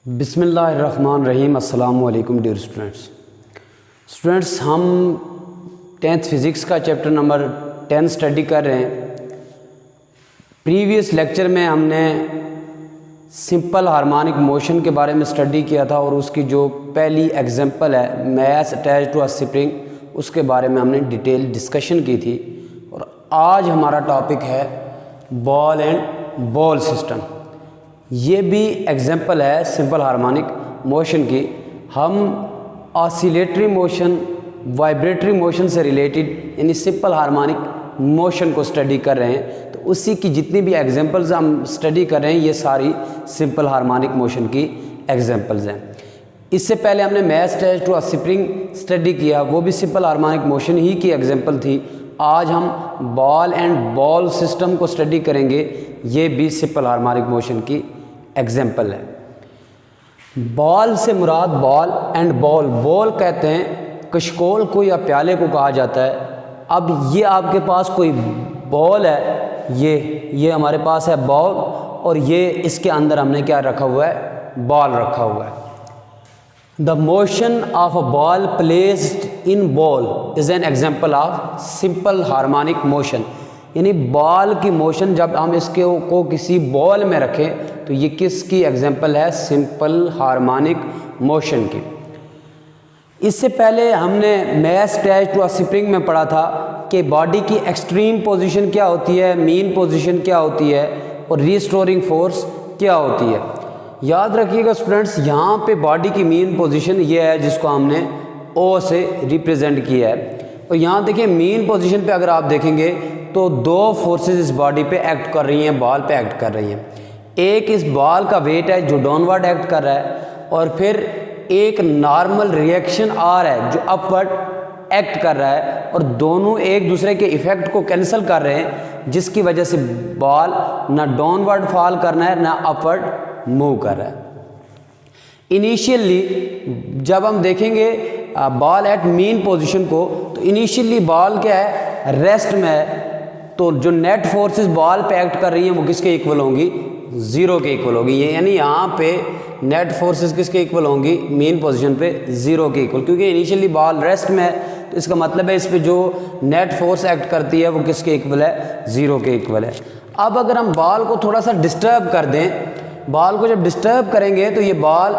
बिस्मिल्लाहिर्रहमानिर्रहीम। अस्सलाम वालेकुम डियर स्टूडेंट्स, हम 10th फिज़िक्स का चैप्टर नंबर 10 स्टडी कर रहे हैं। प्रीवियस लेक्चर में हमने सिंपल हार्मोनिक मोशन के बारे में स्टडी किया था और उसकी जो पहली एग्जांपल है मास अटैच्ड टू अ स्प्रिंग, उसके बारे में हमने डिटेल डिस्कशन की थी। और आज हमारा टॉपिक है बॉल एंड बॉल सिस्टम। ये भी एग्जांपल है सिंपल हार्मोनिक मोशन की। हम ऑसिलेटरी मोशन, वाइब्रेटरी मोशन से रिलेटेड यानी सिंपल हार्मोनिक मोशन को स्टडी कर रहे हैं। तो उसी की जितनी भी एग्जांपल्स हम स्टडी कर रहे हैं ये सारी सिंपल हार्मोनिक मोशन की एग्जांपल्स हैं। इससे पहले हमने mass attached to a spring study किया, वो भी सिंपल हार्मोनिक मोशन ही की एग्जांपल थी। आज हम बॉल एंड बॉल सिस्टम को स्टडी करेंगे, ये भी सिंपल हार्मोनिक मोशन की एग्जाम्पल है। बॉल से मुराद बॉल एंड बॉल, बॉल कहते हैं कशकोल को या प्याले को कहा जाता है। अब ये आपके पास कोई बॉल है, ये हमारे पास है बॉल, और ये इसके अंदर हमने क्या रखा हुआ है, बॉल रखा हुआ है। The motion of a ball placed in ball is an example of simple harmonic motion. यानी बॉल की मोशन जब हम इसके को किसी बॉल में रखें तो ये किसकी एग्जांपल है, सिंपल हार्मोनिक मोशन की। इससे पहले हमने mass attached to a spring में पढ़ा था कि बॉडी की एक्सट्रीम पोजीशन क्या होती है, मीन पोजीशन क्या होती है और रिस्टोरिंग फोर्स क्या होती है। याद रखिएगा स्टूडेंट्स, यहाँ पे बॉडी की मीन पोजीशन ये है जिसको हमने ओ से रिप्रेजेंट किया है। और यहाँ देखिए मीन पोजीशन पे अगर आप देखेंगे तो दो फोर्सेस इस बॉडी पे एक्ट कर रही हैं, बॉल पे एक्ट कर रही हैं। एक इस बॉल का वेट है जो डाउनवर्ड एक्ट कर रहा है, और फिर एक नॉर्मल रिएक्शन आर है जो अपवर्ड एक्ट कर रहा है, और दोनों एक दूसरे के इफेक्ट को कैंसिल कर रहे हैं, जिसकी वजह से बॉल ना डाउनवर्ड फॉल करना है ना अपवर्ड मूव कर रहा है। इनिशियली जब हम देखेंगे बॉल एट मीन पोजीशन को, तो इनिशियली बॉल क्या है, रेस्ट में है। तो जो नेट फोर्सेस बॉल पे एक्ट कर रही हैं वो किसके इक्वल होंगी, ज़ीरो के इक्वल होगी। ये यानी यहाँ पे नेट फोर्सेस किसके इक्वल होंगी, मीन पोजीशन पे ज़ीरो के इक्वल, क्योंकि इनिशियली बॉल रेस्ट में है। तो इसका मतलब है इस पे जो नेट फोर्स एक्ट करती है वो किसके इक्वल है, ज़ीरो के इक्वल है। अब अगर हम बॉल को थोड़ा सा डिस्टर्ब कर दें, बॉल को जब डिस्टर्ब करेंगे तो ये बॉल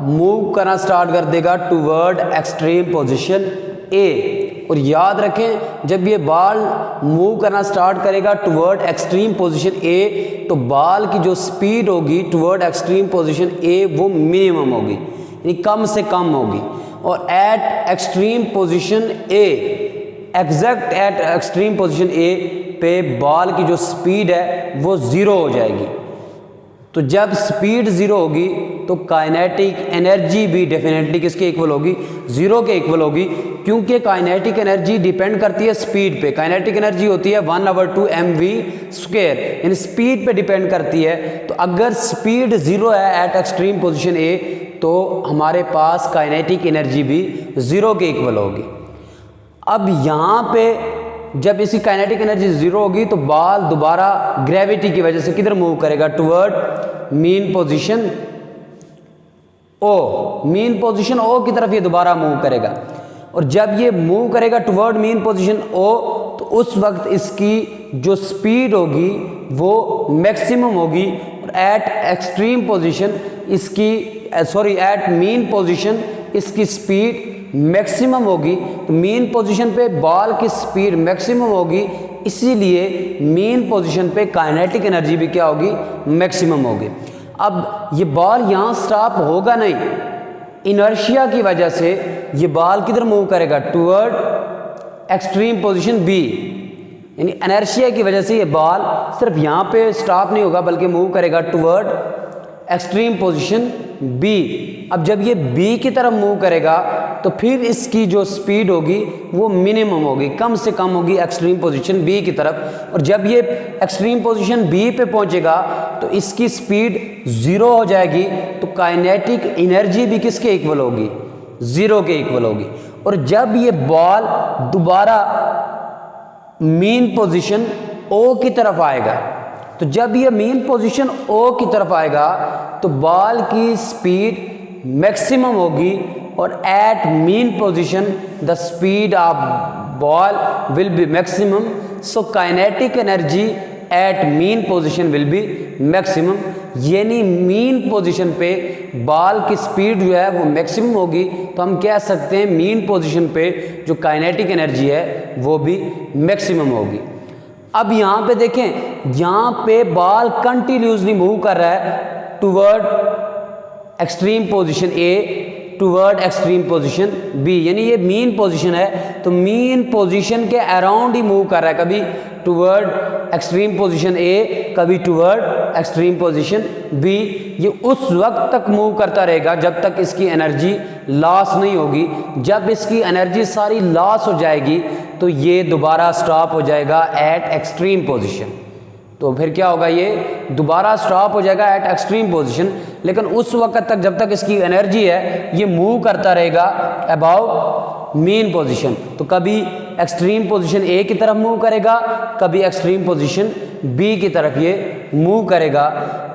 मूव करना स्टार्ट कर देगा टूवर्ड एक्सट्रीम पोजीशन ए। और याद रखें जब ये बॉल मूव करना स्टार्ट करेगा टूवर्ड एक्सट्रीम पोजीशन ए, तो बॉल की जो स्पीड होगी टूवर्ड एक्सट्रीम पोजीशन ए वो मिनिमम होगी, यानी कम से कम होगी। और at extreme position A, exact at extreme position A पे बॉल की जो स्पीड है वो ज़ीरो हो जाएगी। तो जब स्पीड ज़ीरो होगी तो काइनेटिक एनर्जी भी डेफिनेटली किसके इक्वल होगी, ज़ीरो के इक्वल होगी, क्योंकि काइनेटिक एनर्जी डिपेंड करती है स्पीड पे। काइनेटिक एनर्जी होती है 1/2 mv², यानी स्पीड पे डिपेंड करती है। तो अगर स्पीड ज़ीरो है एट एक्सट्रीम पोजीशन ए, तो हमारे पास काइनेटिक एनर्जी भी ज़ीरो के इक्वल होगी। अब यहाँ पे जब इसकी काइनेटिक एनर्जी ज़ीरो होगी तो बॉल दोबारा ग्रेविटी की वजह से किधर मूव करेगा, टुवर्ड मीन पोजीशन ओ, मीन पोजीशन ओ की तरफ ये दोबारा मूव करेगा। और जब ये मूव करेगा टुवर्ड मीन पोजीशन ओ, तो उस वक्त इसकी जो स्पीड होगी वो मैक्सिमम होगी। और एट एक्सट्रीम पोजीशन इसकी एट मीन पोजीशन इसकी स्पीड मैक्सिमम होगी। तो मीन पोजीशन पे बॉल की स्पीड मैक्सिमम होगी, इसीलिए मीन पोजीशन पे काइनेटिक एनर्जी भी क्या होगी, मैक्सिमम होगी। अब ये बॉल यहाँ स्टॉप होगा नहीं, इनर्शिया की वजह से ये बॉल किधर मूव करेगा, टुवर्ड एक्सट्रीम पोजीशन बी, यानी इनर्शिया की वजह से ये बॉल सिर्फ यहाँ पे स्टॉप नहीं होगा बल्कि मूव करेगा टुवर्ड एक्सट्रीम पोजीशन बी। अब जब ये बी की तरफ मूव करेगा तो फिर इसकी जो स्पीड होगी वो मिनिमम होगी, कम से कम होगी एक्सट्रीम पोजीशन बी की तरफ। और जब ये एक्सट्रीम पोजीशन बी पे पहुंचेगा तो इसकी स्पीड ज़ीरो हो जाएगी, तो काइनेटिक एनर्जी भी किसके इक्वल होगी, ज़ीरो के इक्वल होगी। और जब ये बॉल दोबारा मीन पोजीशन ओ की तरफ आएगा तो जब ये मीन पोजीशन ओ की तरफ आएगा तो बॉल की स्पीड मैक्सिमम होगी और at mean position the speed of ball will be maximum, so kinetic energy at mean position will be maximum. यानी मीन पोजीशन पे बॉल की स्पीड जो है वो मैक्सिमम होगी, तो हम कह सकते हैं मीन पोजीशन पे जो काइनेटिक एनर्जी है वो भी मैक्सिमम होगी। अब यहाँ पे देखें, यहाँ पे बॉल कंटिन्यूसली मूव कर रहा है टूवर्ड एक्सट्रीम पोजीशन ए टूवर्ड एक्सट्रीम पोजीशन बी, यानी ये मीन पोजीशन है तो मीन पोजीशन के अराउंड ही मूव कर रहा है, कभी टूवर्ड एक्सट्रीम पोजीशन ए कभी टूवर्ड एक्सट्रीम पोजीशन बी। ये उस वक्त तक मूव करता रहेगा जब तक इसकी एनर्जी लॉस नहीं होगी। जब इसकी एनर्जी सारी लॉस हो जाएगी तो ये दोबारा स्टॉप हो जाएगा एट एक्सट्रीम पोजीशन। तो फिर क्या होगा, ये दोबारा स्टॉप हो जाएगा एट एक्सट्रीम पोजीशन, लेकिन उस वक्त तक जब तक इसकी एनर्जी है ये मूव करता रहेगा अबाउट मीन पोजीशन। तो कभी एक्सट्रीम पोजीशन ए की तरफ मूव करेगा, कभी एक्सट्रीम पोजीशन बी की तरफ ये मूव करेगा।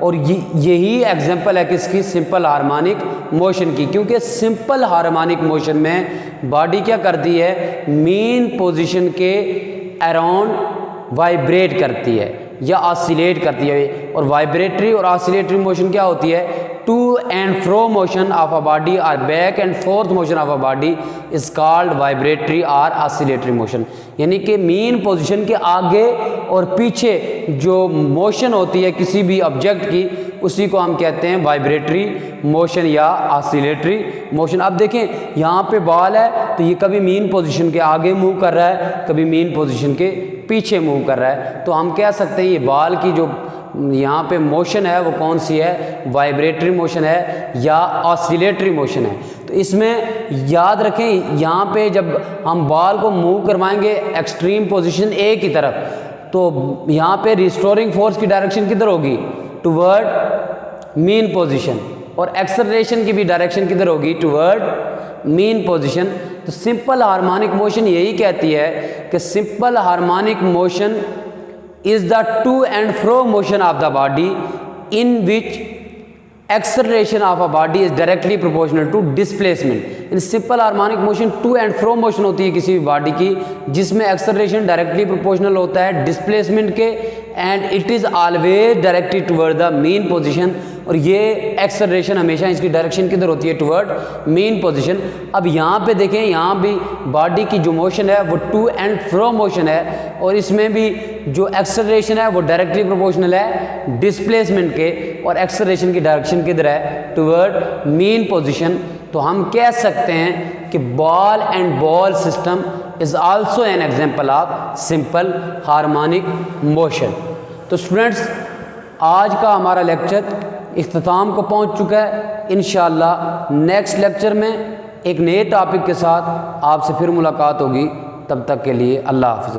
और यही एग्जांपल है किसकी, सिंपल हार्मोनिक मोशन की, क्योंकि सिंपल हार्मोनिक मोशन में बॉडी क्या करती है, मीन पोजीशन के अराउंड वाइब्रेट करती है या ऑसिलेट करती है। और वाइब्रेटरी और ऑसिलेटरी मोशन क्या होती है, to and fro motion of a body और back and forth motion of a body is called vibratory और ऑसिलेटरी मोशन। यानी कि मीन पोजीशन के आगे और पीछे जो मोशन होती है किसी भी ऑब्जेक्ट की, उसी को हम कहते हैं वाइब्रेटरी मोशन या ऑसिलेटरी मोशन। अब देखें, यहाँ पे बॉल है तो ये कभी मीन पोजीशन के आगे मूव कर रहा है, कभी मीन पोजीशन के पीछे मूव कर रहा है। तो हम कह सकते हैं ये बॉल की जो यहाँ पे मोशन है वो कौन सी है, वाइब्रेटरी मोशन है या ऑसिलेटरी मोशन है। तो इसमें याद रखें, यहाँ पे जब हम बॉल को मूव करवाएंगे एक्सट्रीम पोजीशन ए की तरफ, तो यहाँ पे रिस्टोरिंग फोर्स की डायरेक्शन किधर होगी, टुवर्ड मीन पोजीशन, और एक्सेलरेशन की भी डायरेक्शन किधर होगी, टुवर्ड मीन पोजीशन। तो सिंपल हार्मोनिक मोशन यही कहती है कि simple harmonic motion is the to and fro motion of the body in which acceleration of a body is directly proportional to displacement। In simple harmonic motion to and fro motion होती है किसी भी body की, जिसमें acceleration directly proportional होता है displacement के, and it is always directed toward the mean position. और ये एक्सेलरेशन हमेशा इसकी डायरेक्शन किधर होती है, टुवर्ड मीन पोजीशन। अब यहाँ पे देखें, यहाँ भी बॉडी की जो मोशन है वो टू एंड फ्रो मोशन है, और इसमें भी जो एक्सेलरेशन है वो डायरेक्टली प्रोपोर्शनल है डिस्प्लेसमेंट के, और एक्सेलरेशन की डायरेक्शन किधर है, टुवर्ड मीन पोजीशन। तो हम कह सकते हैं कि ball and ball system is also an example of simple harmonic motion. तो स्टूडेंट्स, आज का हमारा लेक्चर इख्तिताम को पहुंच चुका है। इंशाअल्लाह नेक्स्ट लेक्चर में एक नए टॉपिक के साथ आपसे फिर मुलाकात होगी। तब तक के लिए अल्लाह हाफ़िज़।